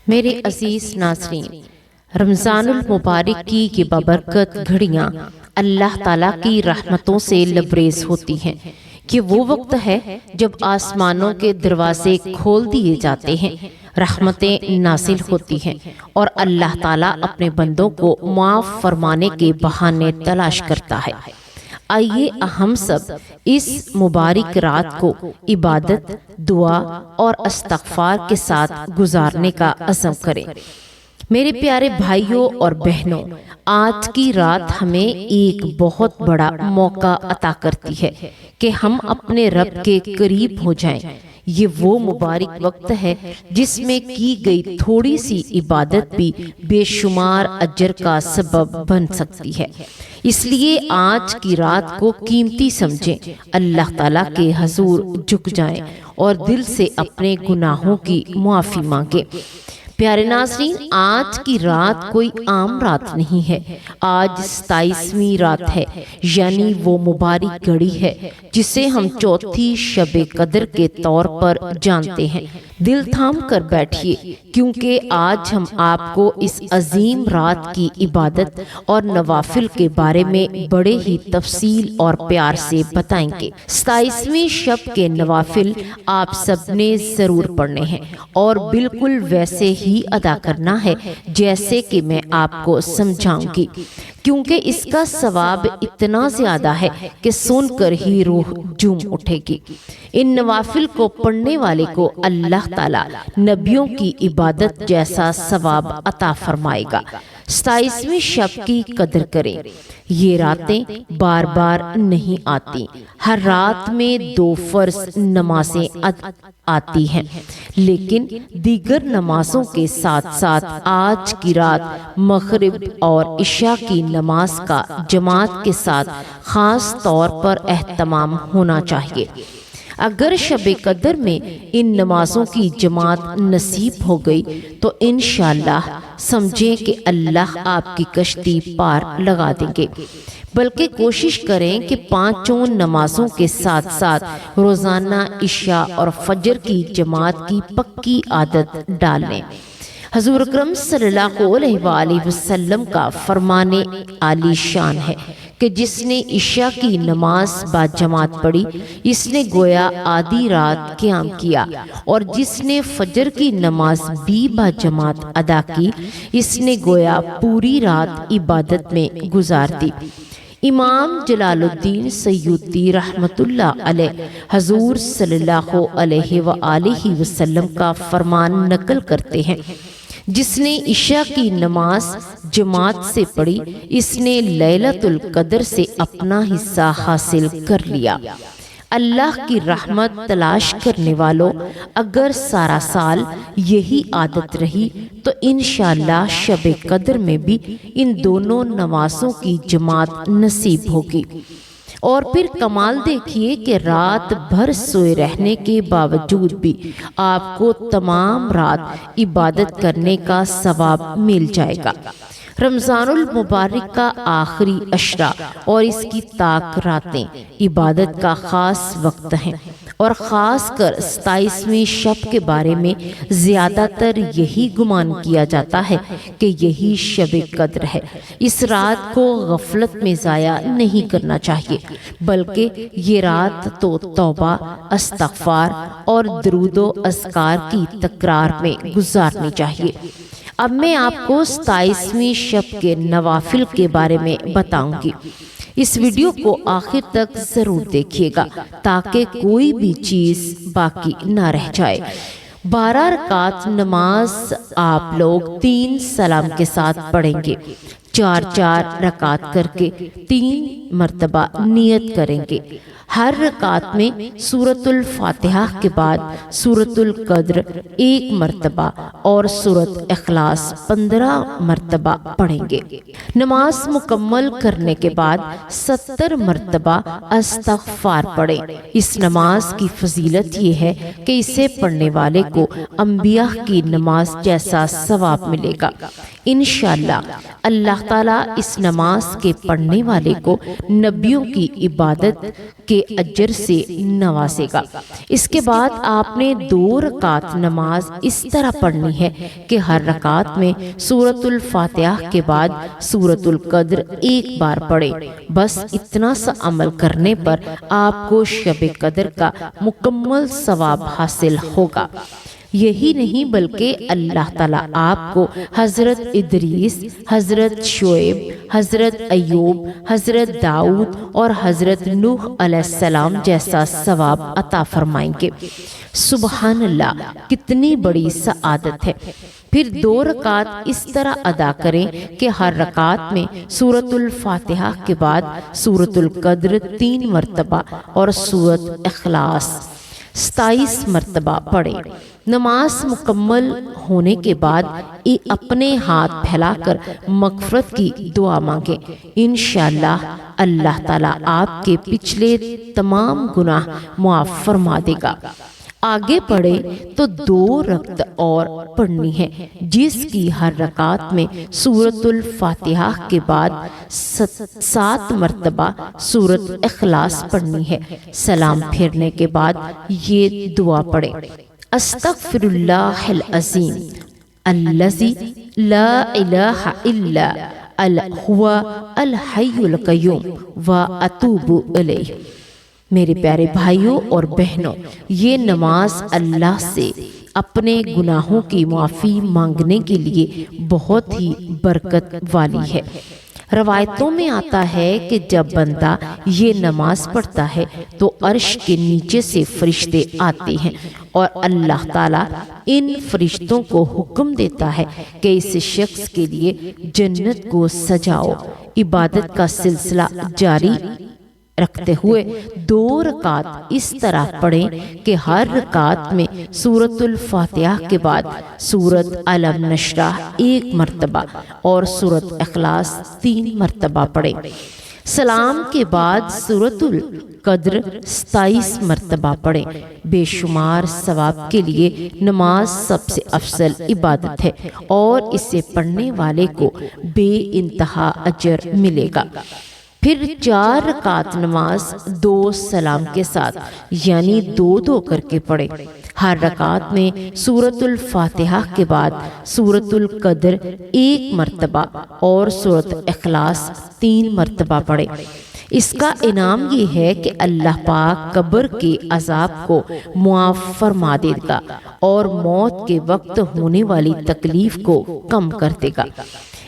میرے عزیز ناظرین، رمضان المبارک کی یہ بابرکت گھڑیاں اللہ تعالیٰ کی رحمتوں سے لبریز ہوتی ہیں کہ وہ وقت ہے جب آسمانوں کے دروازے کھول دیے جاتے ہیں، رحمتیں نازل ہوتی ہیں اور اللہ تعالیٰ اپنے بندوں کو معاف فرمانے کے بہانے تلاش کرتا ہے۔ آئیے ہم سب اس مبارک رات کو عبادت، دعا اور استغفار کے ساتھ گزارنے کا عزم کریں۔ میرے پیارے بھائیوں اور بہنوں، آج کی رات ہمیں ایک بہت بڑا موقع عطا کرتی ہے کہ ہم اپنے رب کے قریب ہو جائیں۔ یہ وہ مبارک وقت ہے جس میں کی گئی تھوڑی سی عبادت بھی بے شمار اجر کا سبب بن سکتی ہے۔ اس لیے آج کی رات کو قیمتی سمجھیں، اللہ تعالیٰ کے حضور جھک جائیں اور دل سے اپنے گناہوں کی معافی مانگیں۔ پیارے ناظرین، آج کی رات کوئی عام رات نہیں ہے۔ آج 27ویں رات ہے، یعنی وہ مبارک گھڑی ہے جسے ہم چوتھی شب قدر کے طور پر جانتے ہیں۔ دل تھام کر بیٹھیے، کیونکہ آج ہم آپ کو اس عظیم رات کی عبادت اور نوافل کے بارے میں بڑے ہی تفصیل اور پیار سے بتائیں گے۔ 27ویں شب کے نوافل آپ سب نے ضرور پڑھنے ہیں اور بالکل ویسے ہی ادا کرنا ہے جیسے کہ میں آپ کو سمجھاؤں گی، کیونکہ اس کا ثواب اتنا زیادہ ہے کہ سن کر ہی روح جھوم اٹھے گی۔ ان نوافل کو پڑھنے والے کو اللہ تعالیٰ نبیوں کی عبادت جیسا ثواب عطا فرمائے گا۔ 27ویں شب کی قدر کریں۔ یہ راتیں بار بار نہیں آتی۔ ہر رات میں 2 فرض نمازیں آتی ہیں، لیکن دیگر نمازوں کے ساتھ ساتھ آج کی رات مغرب اور عشاء کی نماز کا جماعت کے ساتھ خاص طور پر اہتمام ہونا چاہیے۔ اگر شب قدر میں ان نمازوں کی جماعت نصیب ہو گئی تو انشاءاللہ سمجھیں کہ اللہ آپ کی کشتی پار لگا دیں گے۔ بلکہ کوشش کریں کہ 5 نمازوں کے ساتھ ساتھ روزانہ عشاء اور فجر کی جماعت کی پکی عادت ڈال لیں۔ حضور اکرم صلی اللہ علیہ وآلہ وسلم کا فرمان عالی شان ہے کہ جس نے عشاء کی نماز با جماعت پڑھی، اس نے گویا آدھی رات قیام کیا، اور جس نے فجر کی نماز بھی با جماعت ادا کی، اس نے گویا پوری رات عبادت میں گزار دی۔ امام جلال الدین سیوطی رحمۃ اللہ علیہ حضور صلی اللہ علیہ وآلہ وسلم کا فرمان نقل کرتے ہیں، جس نے عشاء کی نماز جماعت سے پڑھی، اس نے لیلۃ القدر سے اپنا حصہ حاصل کر لیا۔ اللہ کی رحمت تلاش کرنے والوں، اگر سارا سال یہی عادت رہی تو انشاءاللہ شب قدر میں بھی ان دونوں نمازوں کی جماعت نصیب ہوگی۔ اور پھر کمال دیکھیے کہ رات بھر سوئے رہنے کے باوجود بھی آپ کو تمام رات عبادت کرنے کا ثواب مل جائے گا۔ رمضان المبارک کا آخری عشرہ اور اس کی طاق راتیں عبادت کا خاص وقت ہیں، اور خاص کر 27ویں شب کے بارے میں زیادہ تر یہی گمان کیا جاتا ہے کہ یہی شب قدر ہے۔ اس رات کو غفلت میں ضائع نہیں کرنا چاہیے، بلکہ یہ رات تو توبہ، استغفار اور درود و اذکار کی تکرار میں گزارنی چاہیے۔ اب میں آپ کو 27ویں شب کے نوافل کے بارے میں بتاؤں گی۔ اس ویڈیو کو آخر تک ضرور دیکھیے گا تاکہ کوئی بھی چیز باقی نہ رہ جائے۔ 12 رکعت نماز آپ لوگ 3 سلام کے ساتھ پڑھیں گے۔ 4 رکعت کر کے 3 مرتبہ نیت کریں گے۔ ہر رکعت میں سورۃ الفاتحہ کے بعد سورۃ القدر 1 مرتبہ اور سورۃ اخلاص 15 مرتبہ پڑھیں گے۔ نماز مکمل کرنے کے بعد 70 مرتبہ استغفار پڑھیں۔ اس نماز کی فضیلت یہ ہے کہ اسے پڑھنے والے کو انبیاء کی نماز جیسا ثواب ملے گا۔ انشاءاللہ اللہ تعالیٰ اس نماز کے پڑھنے والے کو نبیوں کی عبادت کے کے اجر سے نوازے گا۔ اس کے بعد آپ نے 2 رکعت نماز اس طرح پڑھنی ہے کہ ہر رکعت میں سورۃ الفاتحہ کے بعد سورۃ القدر ایک بار پڑھے۔ بس اتنا سا عمل کرنے پر آپ کو شب قدر کا مکمل ثواب حاصل ہوگا۔ یہی نہیں بلکہ اللہ تعالیٰ آپ کو حضرت ادریس، حضرت شعیب، حضرت ایوب، حضرت داؤد اور حضرت نوح علیہ السلام جیسا ثواب عطا فرمائیں گے۔ سبحان اللہ، کتنی بڑی سعادت ہے۔ پھر 2 رکعت اس طرح ادا کریں کہ ہر رکعت میں سورۃ الفاتحہ کے بعد سورۃ القدر 3 مرتبہ اور سورۃ اخلاص 27 مرتبہ پڑھیں۔ نماز مکمل ہونے کے بعد اپنے ہاتھ پھیلا کر مغفرت کی دعا مانگیں۔ انشاءاللہ اللہ تعالیٰ آپ کے پچھلے تمام گناہ معاف فرما دے گا۔ آگے پڑھے تو 2 رکعت اور پڑھنی ہے، جس کی ہر رکعت میں سورۃ الفاتحہ کے بعد 7 مرتبہ سورۃ اخلاص پڑھنی ہے۔ سلام پھیرنے کے بعد یہ دعا پڑھیں: استغفر اللہ العظیم الذی لا الہ الا هو الحی القیوم واتوب الیہ۔ میرے پیارے بھائیوں اور بہنوں، یہ نماز اللہ سے اپنے گناہوں کی معافی مانگنے کے لیے بہت ہی برکت والی ہے۔ روایتوں میں آتا ہے کہ جب بندہ یہ نماز پڑھتا ہے تو عرش کے نیچے سے فرشتے آتے ہیں اور اللہ تعالیٰ ان فرشتوں کو حکم دیتا ہے کہ اس شخص کے لیے جنت کو سجاؤ۔ عبادت کا سلسلہ جاری رکھتے ہوئے 2 رکعت اس طرح پڑھیں کہ ہر رکعت میں سورۃ الفاتحہ کے بعد سورۃ علم نشرح 1 مرتبہ اور سورۃ اخلاص 3 مرتبہ پڑھیں۔ سلام کے بعد سورۃ القدر 27 مرتبہ پڑھیں۔ بے شمار ثواب کے لیے نماز سب سے افضل عبادت ہے اور اسے پڑھنے والے کو بے انتہا اجر ملے گا۔ پھر 4 رکعت نماز 2 سلام کے ساتھ یعنی 2 کر کے پڑھیں۔ ہر رکعت میں سورۃ الفاتحہ کے بعد سورۃ القدر 1 مرتبہ اور سورۃ اخلاص 3 مرتبہ پڑھیں۔ اس کا انعام یہ ہے کہ اللہ پاک قبر کے عذاب کو معاف فرما دے گا اور موت کے وقت ہونے والی تکلیف کو کم کر دے گا۔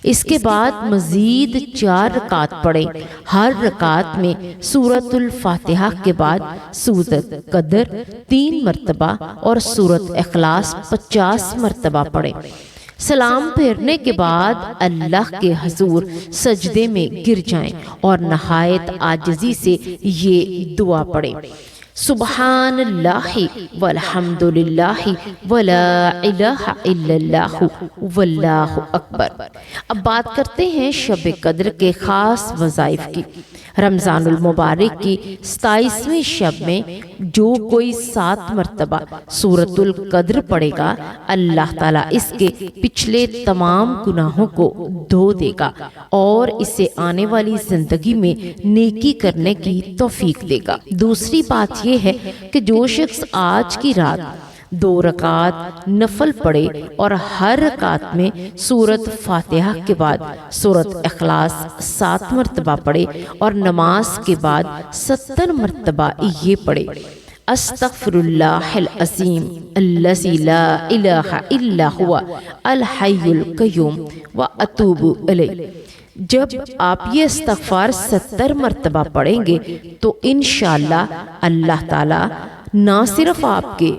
اس کے بعد مزید 4 رکعت پڑھیں۔ ہر رکعت میں سورۃ الفاتحہ کے بعد سورۃ قدر 3 مرتبہ اور سورۃ اخلاص 50 مرتبہ پڑھیں۔ سلام پھیرنے کے بعد اللہ کے حضور سجدے میں گر جائیں اور نہایت عاجزی سے یہ دعا پڑھیں: سبحان اللہ والحمد للہ ولا الہ الا اللہ واللہ اکبر۔ اب بات کرتے ہیں شب قدر کے خاص وظائف کی۔ رمضان المبارک کی 27ویں شب میں جو کوئی 7 مرتبہ سورۃ القدر پڑھے گا، اللہ تعالیٰ اس کے پچھلے تمام گناہوں کو دھو دے گا اور اسے آنے والی زندگی میں نیکی کرنے کی توفیق دے گا۔ دوسری بات یہ ہے کہ جو شخص آج کی رات 2 رکعت نفل پڑھے اور ہر رکعت میں سورۃ فاتحہ کے بعد سورۃ اخلاص 7 مرتبہ پڑھے اور نماز کے بعد 70 مرتبہ یہ پڑھے: استغفر اللہ العظیم الذی لا الہ الا هو الحی القیوم واتوب الیہ۔ جب آپ یہ استغفار 70 مرتبہ پڑھیں گے تو انشاءاللہ اللہ تعالیٰ نہ صرف آپ کے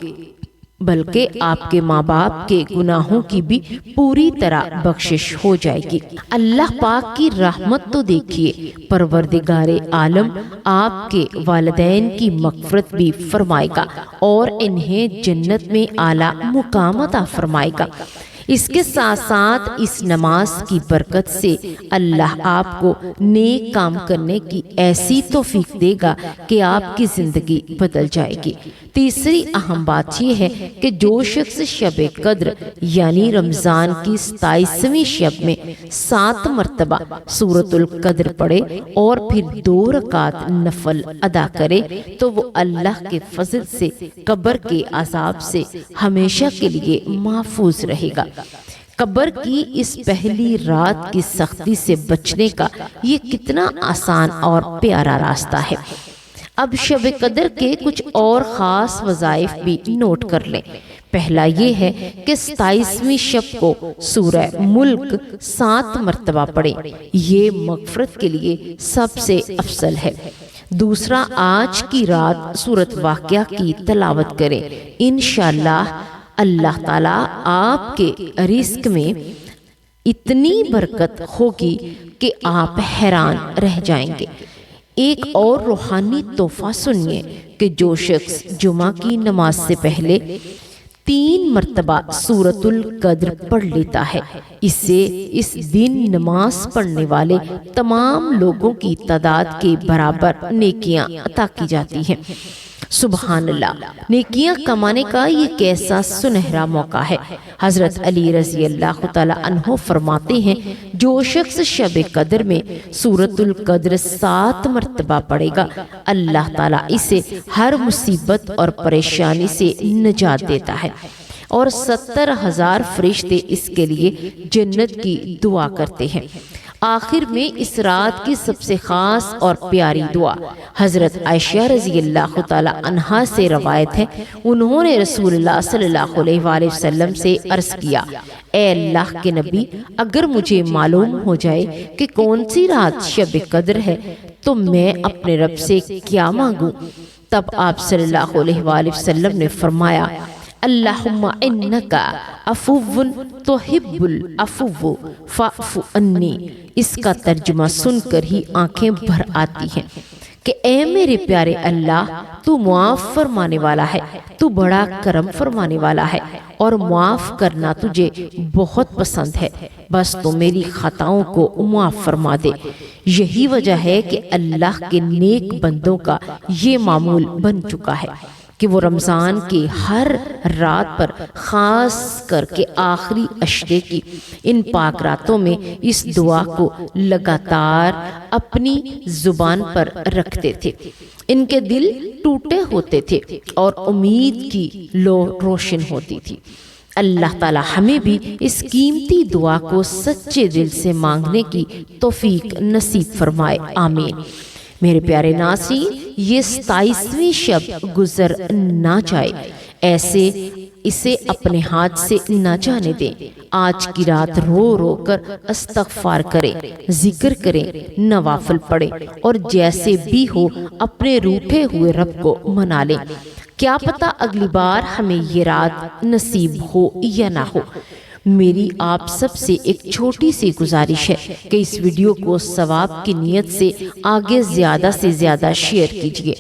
بلکہ آپ کے ماں باپ کے گناہوں کی بھی پوری طرح بخشش ہو جائے گی۔ اللہ پاک کی رحمت تو دیکھیے، پروردگار عالم آپ کے والدین کی مغفرت بھی فرمائے گا اور انہیں جنت میں اعلیٰ مقام عطا فرمائے گا۔ اس کے ساتھ ساتھ اس نماز کی برکت سے اللہ آپ کو نیک کام کرنے کی ایسی توفیق دے گا کہ آپ کی زندگی بدل جائے گی۔ تیسری اہم بات یہ ہے کہ جو شخص شب قدر یعنی رمضان کی 27ویں شب میں 7 مرتبہ سورۃ القدر پڑھے اور پھر 2 رکعت نفل ادا کرے تو وہ اللہ کے فضل سے قبر کے عذاب سے ہمیشہ کے لیے محفوظ رہے گا۔ قبر کی اس پہلی رات کی سختی سے بچنے کا یہ کتنا آسان اور پیارا راستہ ہے۔ اب شب قدر کے کچھ اور خاص وظائف بھی نوٹ کر لیں۔ پہلا یہ ہے کہ 27ویں شب کو سورہ ملک 7 مرتبہ پڑھیں، یہ مغفرت کے لیے سب سے افضل ہے۔ دوسرا، آج کی رات سورۃ واقعہ کی تلاوت کریں، انشاءاللہ اللہ تعالیٰ آپ کے رزق میں اتنی برکت ہوگی کہ آپ حیران رہ جائیں گے۔ ایک اور روحانی تحفہ سنیے کہ جو شخص جمعہ کی نماز سے پہلے 3 مرتبہ سورۃ القدر پڑھ لیتا ہے، اسے اس دن نماز پڑھنے والے تمام لوگوں کی تعداد کے برابر نیکیاں عطا کی جاتی ہیں۔ سبحان اللہ، نیکیاں کمانے کا یہ کیسا سنہرا موقع ہے۔ حضرت علی رضی اللہ تعالی عنہ فرماتے ہیں، جو شخص شب قدر میں سورۃ القدر 7 مرتبہ پڑھے گا، اللہ تعالیٰ اسے ہر مصیبت اور پریشانی سے نجات دیتا ہے اور 70,000 فرشتے اس کے لیے جنت کی دعا کرتے ہیں۔ آخر میں اس رات کی سب سے خاص اور پیاری دعا حضرت عائشہ رضی اللہ تعالی عنہا سے روایت ہے، انہوں نے رسول اللہ صلی اللہ علیہ وآلہ وسلم سے عرض کیا، اے اللہ کے نبی، اگر مجھے معلوم ہو جائے کہ کون سی رات شب قدر ہے تو میں اپنے رب سے کیا مانگوں؟ تب آپ صلی اللہ علیہ وآلہ وسلم نے فرمایا، اللہم انکا عفو تحب العفو فاعف عنی۔ اس کا ترجمہ سن کر ہی آنکھیں بھر آتی ہیں کہ اے میرے پیارے اللہ، تو معاف فرمانے والا ہے، تو بڑا کرم فرمانے والا ہے اور معاف کرنا تجھے بہت پسند ہے، بس تو میری خطاؤں کو معاف فرما دے۔ یہی وجہ ہے کہ اللہ کے نیک بندوں کا یہ معمول بن چکا ہے کہ وہ رمضان کی ہر رات پر، خاص کر کے آخری عشرے کی ان پاک راتوں میں، اس دعا کو لگاتار اپنی زبان پر رکھتے تھے۔ ان کے دل ٹوٹے ہوتے تھے اور امید کی لو روشن ہوتی تھی۔ اللہ تعالی ہمیں بھی اس قیمتی دعا کو سچے دل سے مانگنے کی توفیق نصیب فرمائے، آمین۔ میرے پیارے ناظرین، یہ 27ویں شب گزر نہ جائے، ایسے اسے اپنے ہاتھ سے نہ جانے دیں۔ آج کی رات رو رو کر استغفار کریں، ذکر کریں، نوافل پڑھیں اور جیسے بھی ہو اپنے روٹھے ہوئے رب کو منا لیں۔ کیا پتہ اگلی بار ہمیں یہ رات نصیب ہو یا نہ ہو۔ میری آپ سب سے ایک چھوٹی سی گزارش ہے کہ اس ویڈیو کو ثواب کی نیت سے آگے زیادہ سے زیادہ شیئر کیجیے۔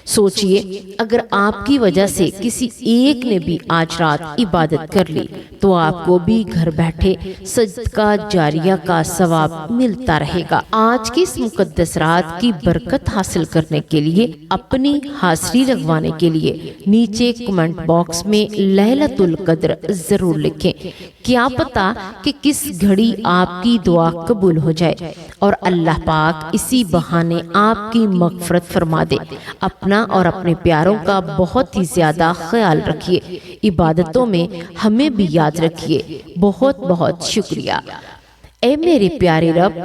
سوچئے، اگر آپ کی وجہ سے کسی ایک نے بھی آج رات عبادت کر لی تو آپ کو بھی گھر بیٹھے صدقہ جاریہ کا ثواب ملتا رہے گا۔ آج کی اس مقدس رات کی برکت حاصل کرنے کے لیے، اپنی حاضری لگوانے کے لیے نیچے کمنٹ باکس میں لیلۃ القدر ضرور لکھیں۔ کیا پتا کہ کس گھڑی آپ کی دعا قبول ہو جائے اور اللہ پاک اسی بہانے آپ کی مغفرت فرما دے۔ اپنا اور اپنے پیاروں کا بہت ہی زیادہ خیال رکھیے، عبادتوں میں ہمیں بھی یاد رکھیے۔ بہت بہت شکریہ۔ اے میرے پیارے رب،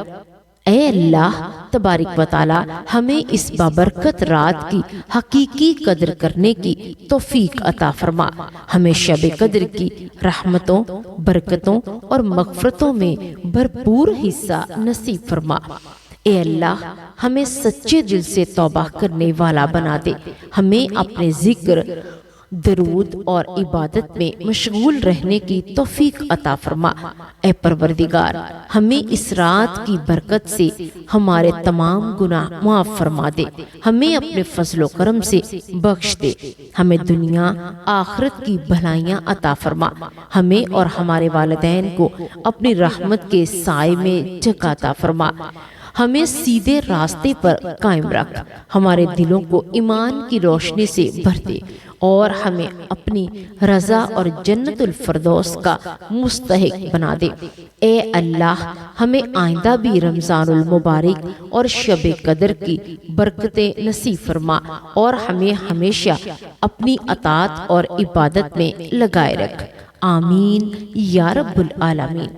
اے اللہ تبارک و تعالی، ہمیں اس بابرکت رات کی حقیقی قدر کرنے کی توفیق عطا فرما۔ ہمیں شب قدر کی رحمتوں، برکتوں اور مغفرتوں میں بھرپور حصہ نصیب فرما۔ اے اللہ، ہمیں سچے دل سے توبہ کرنے والا بنا دے۔ ہمیں اپنے ذکر، درود اور عبادت میں مشغول رہنے کی توفیق عطا فرما۔ اے پروردگار، ہمیں اس رات کی برکت سے ہمارے تمام گناہ معاف فرما دے۔ ہمیں اپنے فضل و کرم سے بخش دے۔ ہمیں دنیا آخرت کی بھلائیاں عطا فرما۔ ہمیں اور ہمارے والدین کو اپنی رحمت کے سائے میں جگہ عطا فرما۔ ہمیں سیدھے راستے پر قائم رکھ، ہمارے دلوں کو ایمان کی روشنی سے بھر دے اور ہمیں اپنی رضا اور جنت الفردوس کا مستحق بنا دے۔ اے اللہ ہمیں آئندہ بھی رمضان المبارک اور شب قدر کی برکتیں نصیب فرما اور ہمیں ہمیشہ اپنی اطاعت اور عبادت میں لگائے رکھ۔ آمین یا رب العالمین۔